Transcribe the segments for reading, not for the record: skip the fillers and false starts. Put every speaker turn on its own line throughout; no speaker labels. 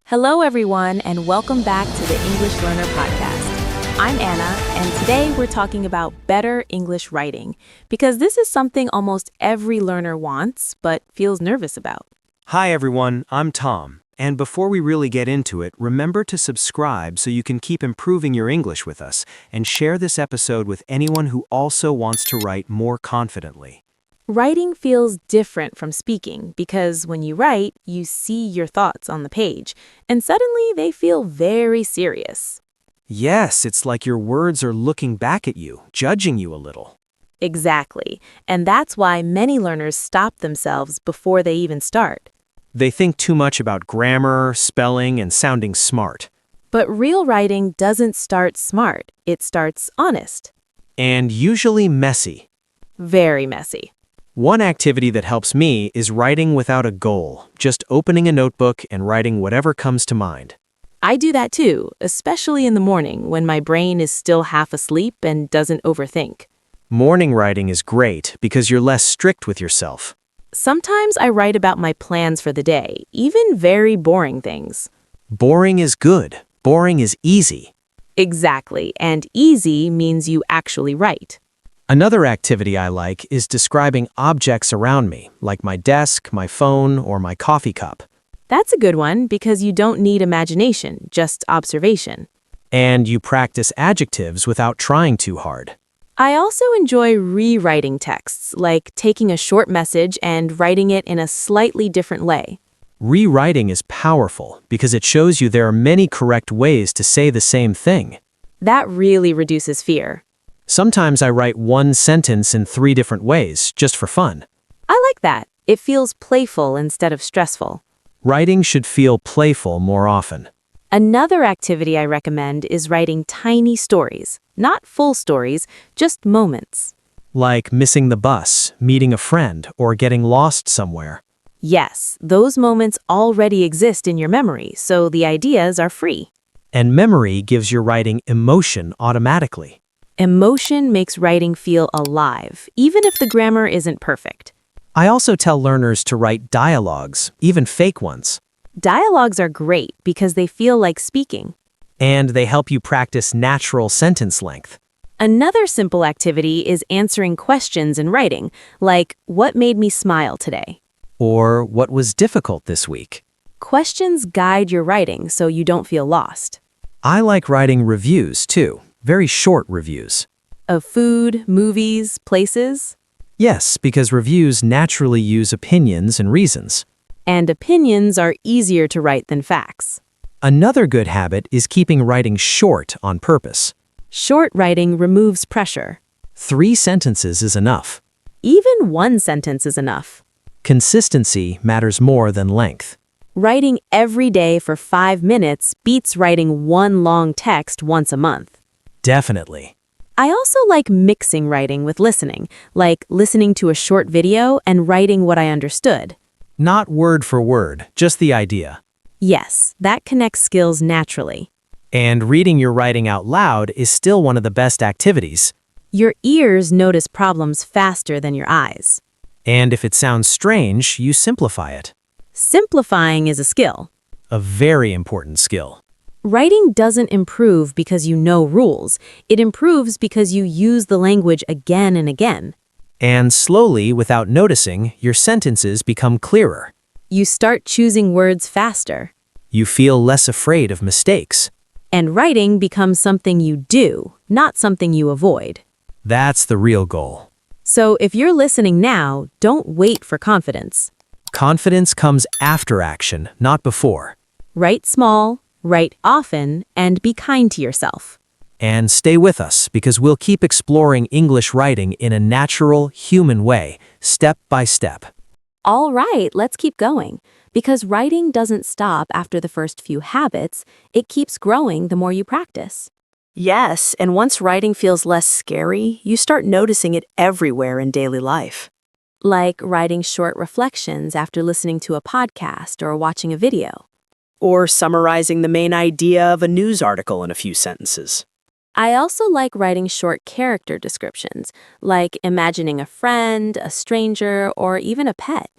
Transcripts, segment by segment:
Hello, everyone, and welcome back to the English Learner Podcast. I'm Anna, and today we're talking about better English writing, because this is something almost every learner wants, but feels nervous about.
Hi everyone, I'm Tom, and before we really get into it, remember to subscribe so you can keep improving your English with us, and share this episode with anyone who also wants to write more confidently.
Writing feels different from speaking because when you write, you see your thoughts on the page, and suddenly they feel very serious.
Yes, it's like your words are looking back at you, judging you a little.
Exactly, and that's why many learners stop themselves before they even start.
They think too much about grammar, spelling, and sounding smart.
But real writing doesn't start smart, it starts honest.
And usually messy.
Very messy.
One activity that helps me is writing without a goal, just opening a notebook and writing whatever comes to mind.
I do that too, especially in the morning when my brain is still half asleep and doesn't overthink.
Morning writing is great because you're less strict with yourself.
Sometimes I write about my plans for the day, even very boring things.
Boring is good. Boring is easy.
Exactly, and easy means you actually write.
Another activity I like is describing objects around me, like my desk, my phone, or my coffee cup.
That's a good one because you don't need imagination, just observation.
And you practice adjectives without trying too hard.
I also enjoy rewriting texts, like taking a short message and writing it in a slightly different way.
Rewriting is powerful because it shows you there are many correct ways to say the same thing.
That really reduces fear.
Sometimes I write one sentence in 3 different ways, just for fun.
I like that. It feels playful instead of stressful.
Writing should feel playful more often.
Another activity I recommend is writing tiny stories. Not full stories, just moments.
Like missing the bus, meeting a friend, or getting lost somewhere.
Yes, those moments already exist in your memory, so the ideas are free.
And memory gives your writing emotion automatically.
Emotion makes writing feel alive, even if the grammar isn't perfect.
I also tell learners to write dialogues, even fake ones.
Dialogues are great because they feel like speaking.
And they help you practice natural sentence length.
Another simple activity is answering questions in writing, like, what made me smile today?
Or what was difficult this week?
Questions guide your writing so you don't feel lost.
I like writing reviews, too. Very short reviews.
Of food, movies, places.
Yes, because reviews naturally use opinions and reasons.
And opinions are easier to write than facts.
Another good habit is keeping writing short on purpose.
Short writing removes pressure.
3 sentences is enough.
Even one sentence is enough.
Consistency matters more than length.
Writing every day for 5 minutes beats writing one long text once a month.
Definitely.
I also like mixing writing with listening, like listening to a short video and writing what I understood.
Not word for word, just the idea.
Yes, that connects skills naturally.
And reading your writing out loud is still one of the best activities.
Your ears notice problems faster than your eyes.
And if it sounds strange, you simplify it.
Simplifying is a skill.
A very important skill.
Writing doesn't improve because you know rules. It improves because you use the language again and again.
And slowly, without noticing, your sentences become clearer.
You start choosing words faster.
You feel less afraid of mistakes.
And writing becomes something you do, not something you avoid.
That's the real goal.
So if you're listening now, don't wait for confidence.
Confidence comes after action, not before.
Write small, write often, and be kind to yourself.
And stay with us because we'll keep exploring English writing in a natural, human way, step by step.
All right, let's keep going. Because writing doesn't stop after the first few habits, it keeps growing the more you practice. Yes, and once writing feels less scary, you start noticing it everywhere in daily life. Like writing short reflections after listening to a podcast or watching a video.
Or summarizing the main idea of a news article in a few sentences.
I also like writing short character descriptions, like imagining a friend, a stranger, or even a pet.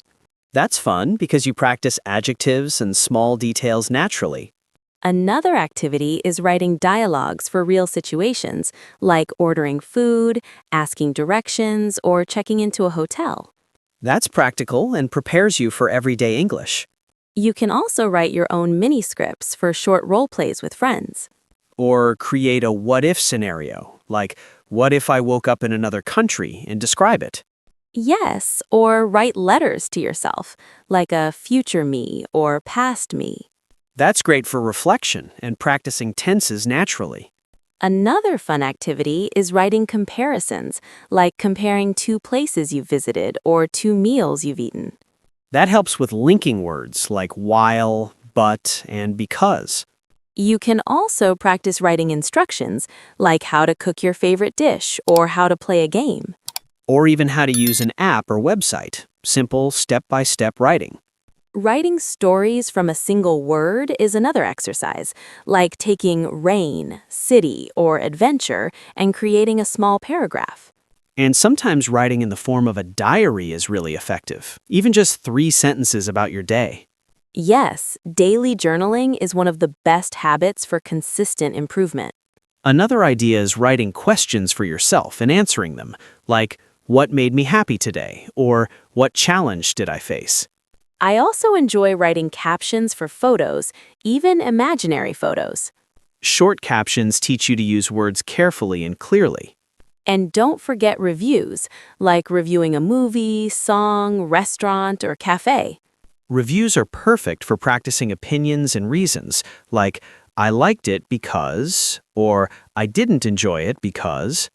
That's fun because you practice adjectives and small details naturally.
Another activity is writing dialogues for real situations, like ordering food, asking directions, or checking into a hotel.
That's practical and prepares you for everyday English.
You can also write your own mini scripts for short role plays with friends.
Or create a what if scenario, like what if I woke up in another country and describe it.
Yes, or write letters to yourself, like a future me or past me.
That's great for reflection and practicing tenses naturally.
Another fun activity is writing comparisons, like comparing two places you've visited or two meals you've eaten.
That helps with linking words like while, but, and because.
You can also practice writing instructions, like how to cook your favorite dish or how to play a game.
Or even how to use an app or website. Simple, step-by-step writing.
Writing stories from a single word is another exercise, like taking rain, city, or adventure and creating a small paragraph.
And sometimes writing in the form of a diary is really effective, even just 3 sentences about your day.
Yes, daily journaling is one of the best habits for consistent improvement.
Another idea is writing questions for yourself and answering them, like, what made me happy today? Or what challenge did I face?
I also enjoy writing captions for photos, even imaginary photos.
Short captions teach you to use words carefully and clearly.
And don't forget reviews, like reviewing a movie, song, restaurant, or cafe.
Reviews are perfect for practicing opinions and reasons, like, I liked it because, or I didn't enjoy it because.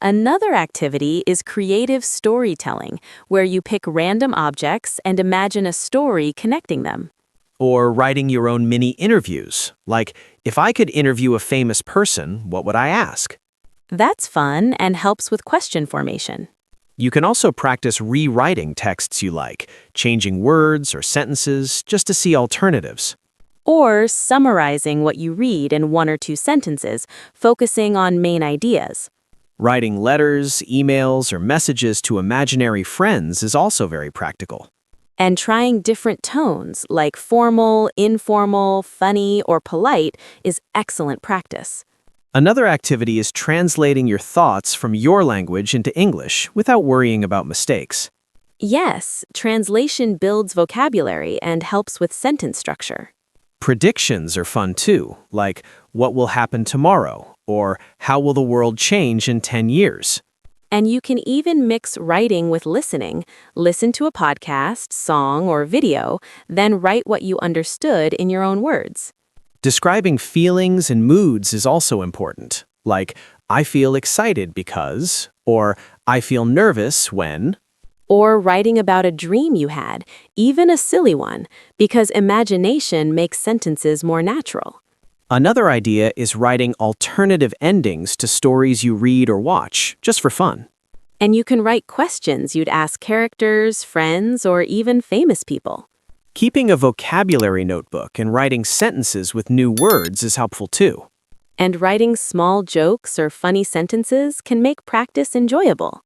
Another activity is creative storytelling, where you pick random objects and imagine a story connecting them.
Or writing your own mini interviews, like, if I could interview a famous person, what would I ask?
That's fun and helps with question formation.
You can also practice rewriting texts you like, changing words or sentences just to see alternatives.
Or summarizing what you read in 1 or 2 sentences, focusing on main ideas.
Writing letters, emails, or messages to imaginary friends is also very practical.
And trying different tones, like formal, informal, funny, or polite, is excellent practice.
Another activity is translating your thoughts from your language into English without worrying about mistakes.
Yes, translation builds vocabulary and helps with sentence structure.
Predictions are fun too, like what will happen tomorrow or how will the world change in 10 years.
And you can even mix writing with listening. Listen to a podcast, song, or video, then write what you understood in your own words.
Describing feelings and moods is also important, like I feel excited because, or I feel nervous when.
Or writing about a dream you had, even a silly one, because imagination makes sentences more natural.
Another idea is writing alternative endings to stories you read or watch, just for fun.
And you can write questions you'd ask characters, friends, or even famous people.
Keeping a vocabulary notebook and writing sentences with new words is helpful too.
And writing small jokes or funny sentences can make practice enjoyable.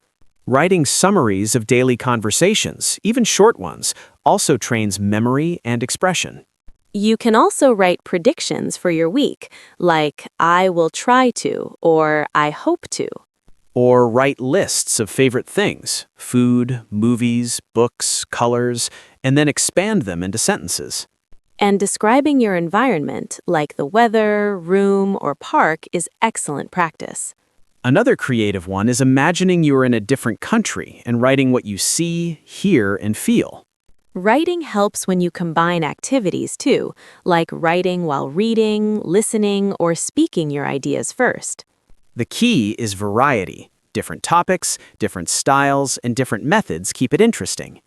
Writing summaries of daily conversations, even short ones, also trains memory and expression.
You can also write predictions for your week, like I will try to or I hope to.
Or write lists of favorite things, food, movies, books, colors, and then expand them into sentences.
And describing your environment, like the weather, room, or park, is excellent practice.
Another creative one is imagining you're in a different country and writing what you see, hear, and feel.
Writing helps when you combine activities too, like writing while reading, listening, or speaking your ideas first.
The key is variety. Different topics, different styles, and different methods keep it interesting.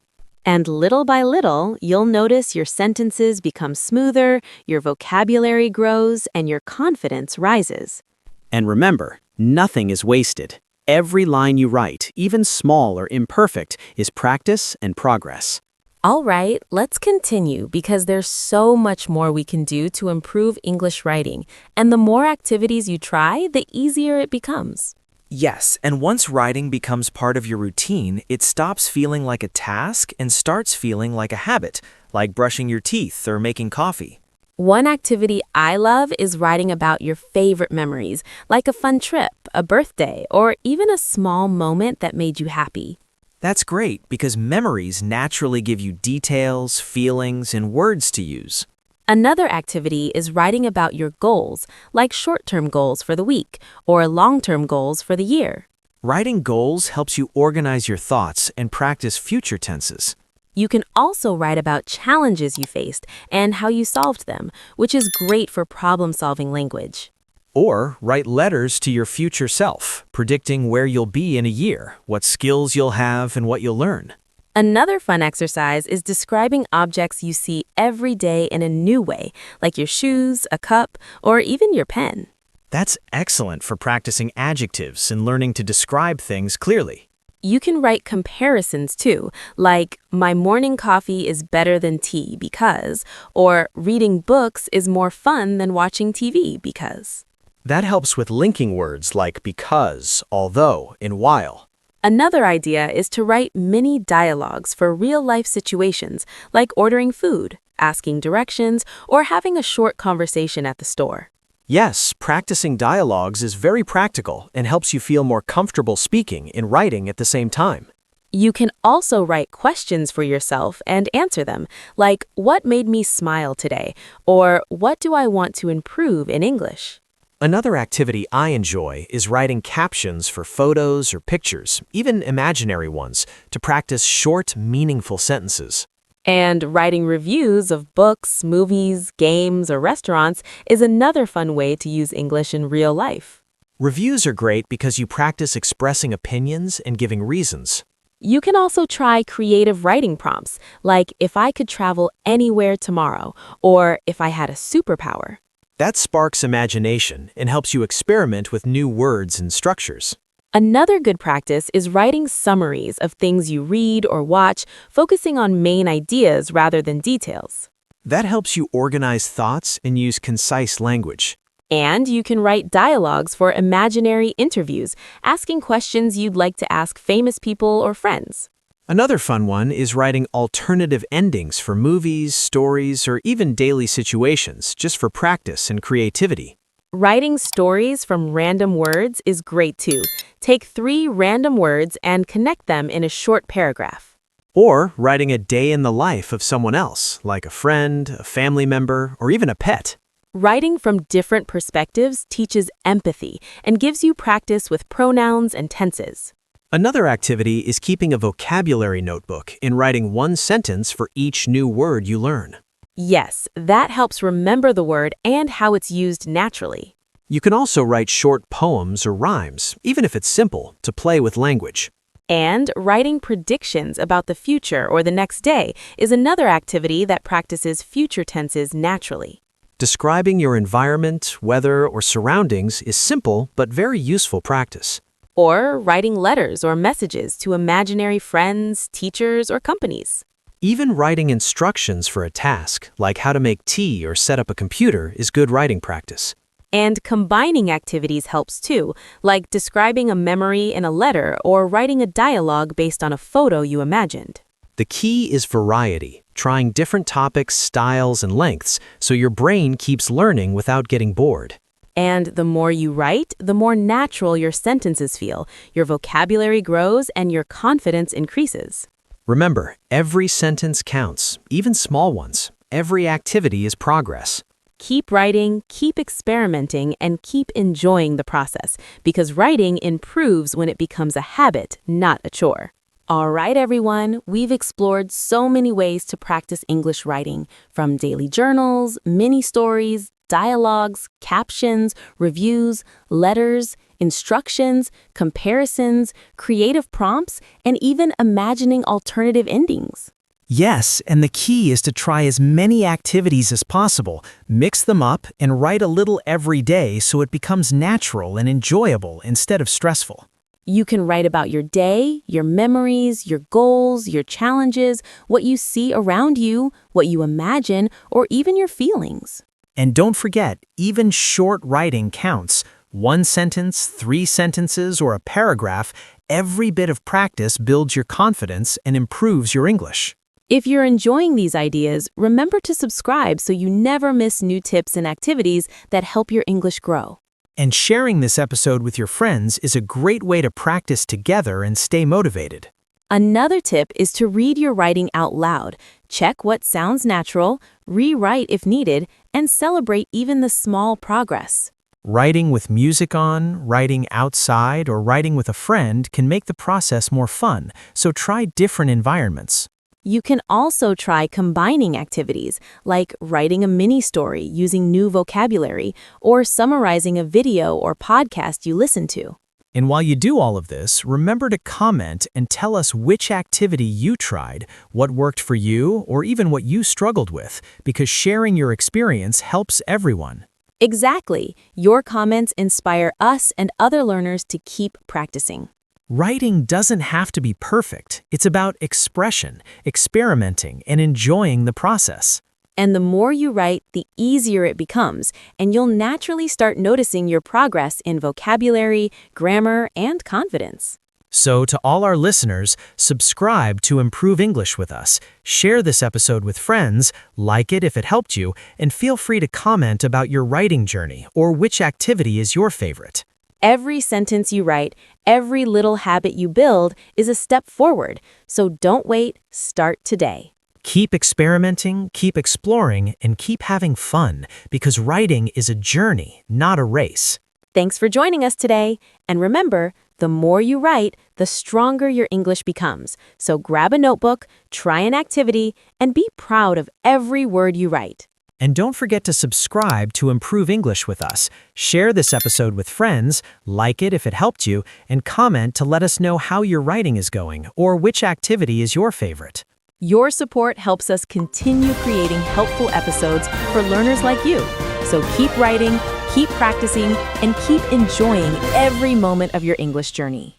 And little by little, you'll notice your sentences become smoother, your vocabulary grows, and your confidence rises.
And remember, nothing is wasted. Every line you write, even small or imperfect, is practice and progress.
All right, let's continue because there's so much more we can do to improve English writing, and the more activities you try, the easier it becomes.
Yes, and once writing becomes part of your routine, it stops feeling like a task and starts feeling like a habit, like brushing your teeth or making coffee.
One activity I love is writing about your favorite memories, like a fun trip, a birthday, or even a small moment that made you happy.
That's great because memories naturally give you details, feelings, and words to use.
Another activity is writing about your goals, like short-term goals for the week or long-term goals for the year.
Writing goals helps you organize your thoughts and practice future tenses.
You can also write about challenges you faced and how you solved them, which is great for problem-solving language.
Or write letters to your future self, predicting where you'll be in a year, what skills you'll have, and what you'll learn.
Another fun exercise is describing objects you see every day in a new way, like your shoes, a cup, or even your pen.
That's excellent for practicing adjectives and learning to describe things clearly.
You can write comparisons too, like my morning coffee is better than tea because, or reading books is more fun than watching TV because.
That helps with linking words like because, although, and while.
Another idea is to write mini dialogues for real-life situations, like ordering food, asking directions, or having a short conversation at the store.
Yes, practicing dialogues is very practical and helps you feel more comfortable speaking and writing at the same time.
You can also write questions for yourself and answer them, like what made me smile today, or what do I want to improve in English?
Another activity I enjoy is writing captions for photos or pictures, even imaginary ones, to practice short, meaningful sentences.
And writing reviews of books, movies, games, or restaurants is another fun way to use English in real life.
Reviews are great because you practice expressing opinions and giving reasons.
You can also try creative writing prompts, like if I could travel anywhere tomorrow, or if I had a superpower.
That sparks imagination and helps you experiment with new words and structures.
Another good practice is writing summaries of things you read or watch, focusing on main ideas rather than details.
That helps you organize thoughts and use concise language.
And you can write dialogues for imaginary interviews, asking questions you'd like to ask famous people or friends.
Another fun one is writing alternative endings for movies, stories, or even daily situations, just for practice and creativity.
Writing stories from random words is great too. Take 3 random words and connect them in a short paragraph.
Or writing a day in the life of someone else, like a friend, a family member, or even a pet.
Writing from different perspectives teaches empathy and gives you practice with pronouns and tenses.
Another activity is keeping a vocabulary notebook and writing one sentence for each new word you learn.
Yes, that helps remember the word and how it's used naturally.
You can also write short poems or rhymes, even if it's simple, to play with language.
And writing predictions about the future or the next day is another activity that practices future tenses naturally.
Describing your environment, weather, or surroundings is simple but very useful practice.
Or writing letters or messages to imaginary friends, teachers, or companies.
Even writing instructions for a task, like how to make tea or set up a computer, is good writing practice.
And combining activities helps too, like describing a memory in a letter or writing a dialogue based on a photo you imagined.
The key is variety, trying different topics, styles, and lengths, so your brain keeps learning without getting bored.
And the more you write, the more natural your sentences feel, your vocabulary grows, and your confidence increases.
Remember, every sentence counts, even small ones. Every activity is progress.
Keep writing, keep experimenting, and keep enjoying the process, because writing improves when it becomes a habit, not a chore. All right, everyone, we've explored so many ways to practice English writing, from daily journals, mini stories, dialogues, captions, reviews, letters, instructions, comparisons, creative prompts, and even imagining alternative endings.
Yes, and the key is to try as many activities as possible, mix them up, and write a little every day so it becomes natural and enjoyable instead of stressful.
You can write about your day, your memories, your goals, your challenges, what you see around you, what you imagine, or even your feelings.
And don't forget, even short writing counts.
One sentence, 3 sentences, or a paragraph, every bit of practice builds your confidence and improves your English.
If you're enjoying these ideas, remember to subscribe so you never miss new tips and activities that help your English grow.
And sharing this episode with your friends is a great way to practice together and stay motivated.
Another tip is to read your writing out loud. Check what sounds natural, rewrite if needed, and celebrate even the small progress.
Writing with music on, writing outside, or writing with a friend can make the process more fun, so try different environments.
You can also try combining activities, like writing a mini story using new vocabulary, or summarizing a video or podcast you listen to.
And while you do all of this, remember to comment and tell us which activity you tried, what worked for you, or even what you struggled with, because sharing your experience helps everyone.
Exactly. Your comments inspire us and other learners to keep practicing.
Writing doesn't have to be perfect. It's about expression, experimenting, and enjoying the process.
And the more you write, the easier it becomes, and you'll naturally start noticing your progress in vocabulary, grammar, and confidence.
So to all our listeners, subscribe to Improve English with us. Share this episode with friends, like it if it helped you, and feel free to comment about your writing journey or which activity is your favorite.
Every sentence you write, every little habit you build is a step forward. So don't wait, start today.
Keep experimenting, keep exploring, and keep having fun, because writing is a journey, not a race.
Thanks for joining us today. And remember, the more you write, the stronger your English becomes. So grab a notebook, try an activity, and be proud of every word you write.
And don't forget to subscribe to Improve English with us. Share this episode with friends, like it if it helped you, and comment to let us know how your writing is going or which activity is your favorite.
Your support helps us continue creating helpful episodes for learners like you. So keep writing, keep practicing, and keep enjoying every moment of your English journey.